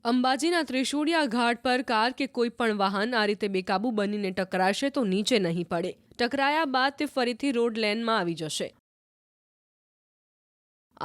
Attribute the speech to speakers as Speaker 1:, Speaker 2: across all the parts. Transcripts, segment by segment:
Speaker 1: અંબાજીના ત્રિશુળિયા ઘાટ પર કાર કે કોઈ પણ વાહન આ રીતે બેકાબૂ બનીને ટકરાશે તો નીચે નહીં પડે. ટકરાયા બાદ તે ફરીથી રોડ લેનમાં આવી જશે.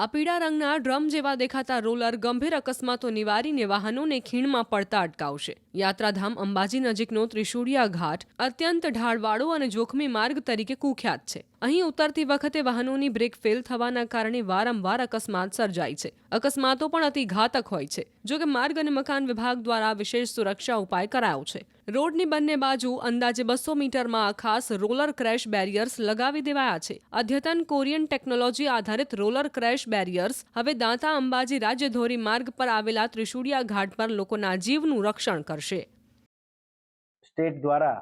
Speaker 1: આ પીળા રંગના ડ્રમ જેવા દેખાતા રોલર ગંભીર અકસ્માતો નિવારીને વાહનોને ખીણમાં પડતા અટકાવશે. યાત્રાધામ અંબાજી નજીકનો ત્રિશુળિયા ઘાટ અત્યંત ઢાળવાળો અને જોખમી માર્ગ તરીકે કુખ્યાત છે. અહીં ઉતરતી વખતે વાહનોની બ્રેક ફેલ થવાના કારણે વારંવાર અકસ્માત સર્જાય છે. અકસ્માતો પણ અતિ ઘાતક હોય છે. જો કે માર્ગ અને મકાન વિભાગ દ્વારા વિશેષ સુરક્ષા ઉપાય કરાયો છે. રોડની બંને બાજુ અંદાજે 200 મીટરમાં ખાસ રોલર ક્રેશ બેરિયર્સ લગાવી દેવાયા છે. અદ્યતન કોરિયન ટેકનોલોજી આધારિત રોલર ક્રેશ બેરિયર્સ હવે દાંતા અંબાજી રાજ્ય ધોરી માર્ગ પર આવેલા ત્રિશુળિયા ઘાટ પર લોકોના જીવનું રક્ષણ કરશે.
Speaker 2: સ્ટેટ દ્વારા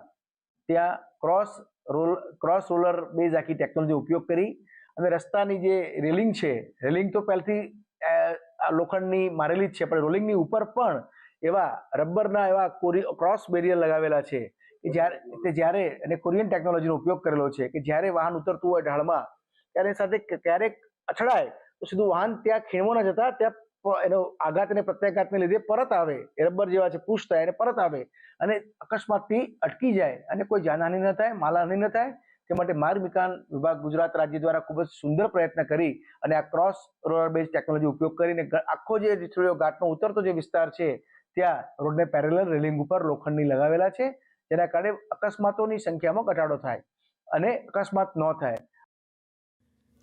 Speaker 2: ત્યાં ક્રોસ રોલર બેઝ આખી ટેકનોલોજી ઉપયોગ કરી અને રસ્તાની જે રેલિંગ છે, રેલિંગ તો પહેલથી લોખંડની મારેલી જ છે, પણ રોલિંગની ઉપર પણ એવા રબરના એવા ક્રોસ બેરિયર લગાવેલા છે કે જ્યારે અને કોરિયન ટેકનોલોજીનો ઉપયોગ કરેલો છે કે જ્યારે વાહન ઉતરતું હોય ઢાળમાં ત્યારે સાથે ક્યારેક અથડાય તો સીધું વાહન ત્યાં ખીણમાં ન જતા ત્યાં એનો આઘાત અને પ્રત્યાઘાતને લીધે પરત આવે, રબર જેવા છે પુશ થાય અને પરત આવે અને અકસ્માતથી અટકી જાય અને કોઈ જાનહાનિ ન થાય, માલહાનિ ન થાય. તે માટે માર્ગ મકાન વિભાગ ગુજરાત રાજ્ય દ્વારા ખૂબ જ સુંદર પ્રયત્ન કરી અને આ ક્રોસ રોલર બેઝ ટેકનોલોજી ઉપયોગ કરીને આખો જે ત્રિશુળિયા ઘાટનો ઉતરતો જે વિસ્તાર છે ત્યાં રોડને પેરેલલ રેલિંગ ઉપર લોખંડની લગાવેલા છે, જેના કારણે અકસ્માતોની સંખ્યામાં ઘટાડો થાય અને અકસ્માત ન થાય.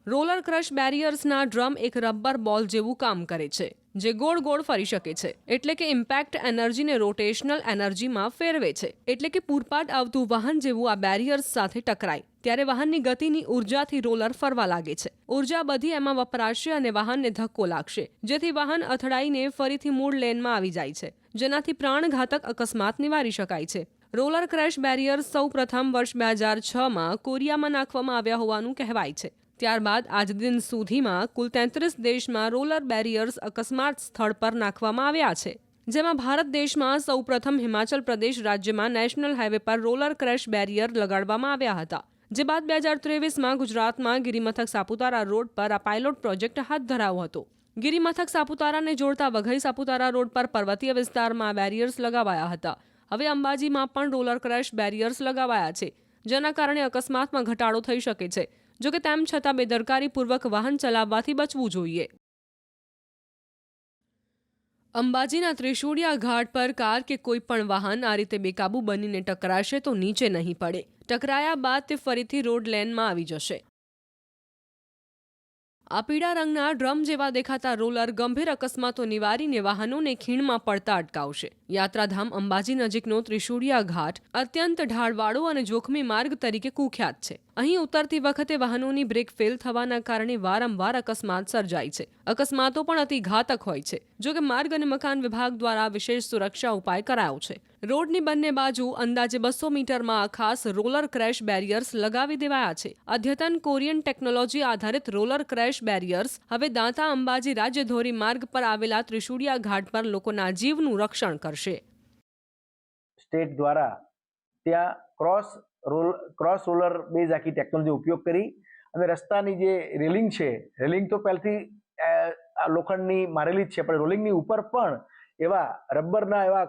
Speaker 1: રોલર ક્રશ બેરિયર્સના ડ્રમ એક રબર બોલ જેવું કામ કરે છે, જે ગોળ ગોળ ફરી શકે છે. એટલે કે ઇમ્પેક્ટ એનર્જીને રોટેશનલ એનર્જીમાં ફેરવે છે. એટલે કે પૂરપાટ આવતું વાહન જેવું આ બેરિયર્સ સાથે ટકરાય ત્યારે વાહનની ગતિની ઉર્જાથી રોલર ફરવા લાગે છે. ઉર્જા બધી એમાં વપરાશે અને વાહનને ધક્કો લાગશે, જેથી વાહન અથડાઈને ફરીથી મૂળ લેનમાં આવી જાય છે, જેનાથી પ્રાણઘાતક અકસ્માત નિવારી શકાય છે. રોલર ક્રેશ બેરિયર્સ સૌ પ્રથમ વર્ષ 2006માં કોરિયામાં નાખવામાં આવ્યા હોવાનું કહેવાય છે. ત્યારબાદ આજ દિન સુધીમાં કુલ 33 દેશમાં રોલર બેરિયર્સ અકસ્માત સ્થળ પર નાખવામાં આવ્યા છે, જેમાં ભારત દેશમાં સૌ પ્રથમ હિમાચલ પ્રદેશ રાજ્યમાં નેશનલ હાઈવે પર રોલર ક્રેશ બેરિયર લગાડવામાં આવ્યા હતા. જે બાદ 2023માં ગુજરાતમાં ગિરિમથક સાપુતારા રોડ પર આ પાયલોટ પ્રોજેક્ટ હાથ ધરાયો હતો. ગિરિમથક સાપુતારાને જોડતા વઘઈ સાપુતારા રોડ પર પર્વતીય વિસ્તારમાં બેરિયર્સ લગાવાયા હતા. હવે અંબાજીમાં પણ રોલર ક્રેશ બેરિયર્સ લગાવાયા છે, જેના કારણે અકસ્માતમાં ઘટાડો થઈ શકે છે. જોકે તેમ છતાં બેદરકારીપૂર્વક વાહન ચલાવવાથી બચવું જોઈએ. અંબાજીના ત્રિશુળિયા ઘાટ પર કાર કે કોઈ પણ વાહન આ રીતે બેકાબૂ બનીને ટકરાશે તો નીચે નહીં પડે. ટકરાયા બાદ તે ફરીથી રોડ લેનમાં આવી જશે. આ પીળા રંગના ડ્રમ જેવા દેખાતા રોલર ગંભીર અકસ્માતો નિવારીને વાહનોને ખીણમાં પડતા અટકાવશે. યાત્રાધામ અંબાજી નજીકનો ત્રિશુળિયા ઘાટ અત્યંત ઢાળવાળો અને જોખમી માર્ગ તરીકે કુખ્યાત છે. અહીં ઉતરતી વખતે વાહનોની બ્રેક ફેલ થવાના કારણે વારંવાર અકસ્માત સર્જાય છે. અકસ્માતો પણ અતિ ઘાતક હોય છે. જો કે માર્ગ અને મકાન વિભાગ દ્વારા વિશેષ સુરક્ષા ઉપાય કરાયો છે. રોડની બંને બાજુ અંદાજે 200 મીટરમાં ખાસ રોલર ક્રેશ બેરિયર્સ લગાવી દેવાયા છે. અદ્યતન કોરિયન ટેકનોલોજી આધારિત રોલર ક્રેશ બેરિયર્સ હવે દાંતા અંબાજી રાજ્ય ધોરી માર્ગ પર આવેલા ત્રિશુળિયા ઘાટ પર લોકોના જીવનું રક્ષણ કરશે.
Speaker 2: સ્ટેટ દ્વારા ત્યાં ક્રોસ રોલર બેઝ આખી ટેકનોલોજી ઉપયોગ કરી અને રસ્તાની જે રેલિંગ છે, રેલિંગ તો પહેલથી લોખંડની મારેલી જ છે, પણ રોલિંગની ઉપર પણ એવા રબરના એવા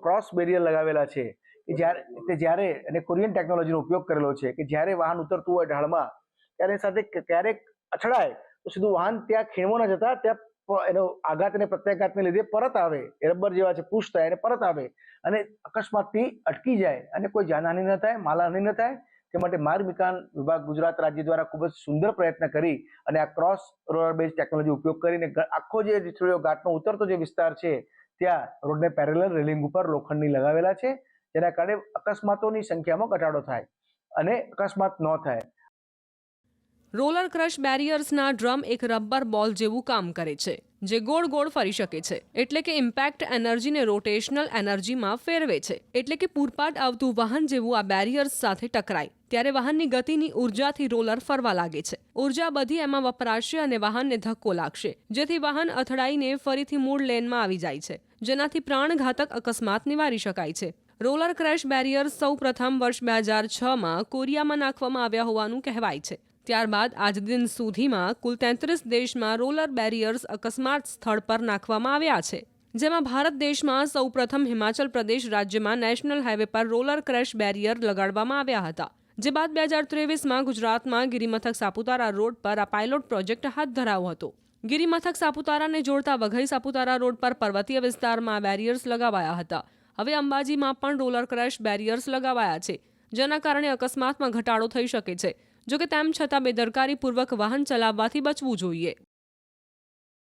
Speaker 2: ક્રોસ બેરિયર લગાવેલા છે કે જ્યારે અને કોરિયન ટેકનોલોજીનો ઉપયોગ કરેલો છે કે જ્યારે વાહન ઉતરતું હોય ઢાળમાં ત્યારે સાથે ક્યારેક અથડાય તો સીધું વાહન ત્યાં ખીણમાં ન જતા ત્યાં એનો આઘાત અને પ્રત્યાઘાતને લીધે પરત આવે, રબર જેવા છે પુશ થાય અને પરત આવે અને અકસ્માતથી અટકી જાય અને કોઈ જાનહાનિ ન થાય, માલહાનિ ન થાય. તે માટે માર્ગ મકાન વિભાગ ગુજરાત રાજ્ય દ્વારા ખૂબ જ સુંદર પ્રયત્ન કરી અને આ ક્રોસ રોલર બેઝ ટેકનોલોજી ઉપયોગ કરીને આખો જે ત્રિશુળિયા ઘાટનો ઉતરતો જે વિસ્તાર છે ત્યાં રોડને પેરેલલ રેલિંગ ઉપર લોખંડની લગાવેલા છે, જેના કારણે અકસ્માતોની સંખ્યામાં ઘટાડો થાય અને અકસ્માત ન થાય.
Speaker 1: રોલર ક્રશ બેરિયર્સના ડ્રમ એક રબર બોલ જેવું કામ કરે છે, જે ગોળ ગોળ ફરી શકે છે. એટલે કે ઇમ્પેક્ટ એનર્જીને રોટેશનલ એનર્જીમાં ફેરવે છે. એટલે કે પૂરપાટ આવતું વાહન જેવું આ બેરિયર્સ સાથે ટકરાય ત્યારે વાહનની ગતિની ઉર્જાથી રોલર ફરવા લાગે છે. ઉર્જા બધી એમાં વપરાશે અને વાહનને ધક્કો લાગશે, જેથી વાહન અથડાઈને ફરીથી મૂળ લેનમાં આવી જાય છે, જેનાથી પ્રાણઘાતક અકસ્માત નિવારી શકાય છે. રોલર ક્રેશ બેરિયર્સ સૌ પ્રથમ વર્ષ 2006માં કોરિયામાં નાખવામાં આવ્યા હોવાનું કહેવાય છે. ત્યારબાદ આજ દિન સુધીમાં કુલ 33 દેશમાં રોલર બેરિયર્સ અકસ્માત સ્થળ પર નાખવામાં આવ્યા છે, જેમાં ભારત દેશમાં સૌપ્રથમ હિમાચલ પ્રદેશ રાજ્યમાં નેશનલ હાઈવે પર રોલર ક્રેશ બેરિયર લગાડવામાં આવ્યા હતા, જે બાદ 2023માં ગુજરાતમાં ગિરિમથક સાપુતારા રોડ પર આ પાયલોટ પ્રોજેક્ટ હાથ ધરાયો હતો. ગિરિમથક સાપુતારાને જોડતા વઘઈ સાપુતારા રોડ પર પર્વતીય વિસ્તારમાં બેરિયર્સ લગાવાયા હતા. હવે અંબાજીમાં પણ રોલર ક્રેશ બેરિયર્સ લગાવાયા છે, જેના કારણે અકસ્માતમાં ઘટાડો થઈ શકે છે. જોકે તેમ છતાં બેદરકારીપૂર્વક વાહન ચલાવવાથી બચવું જોઈએ.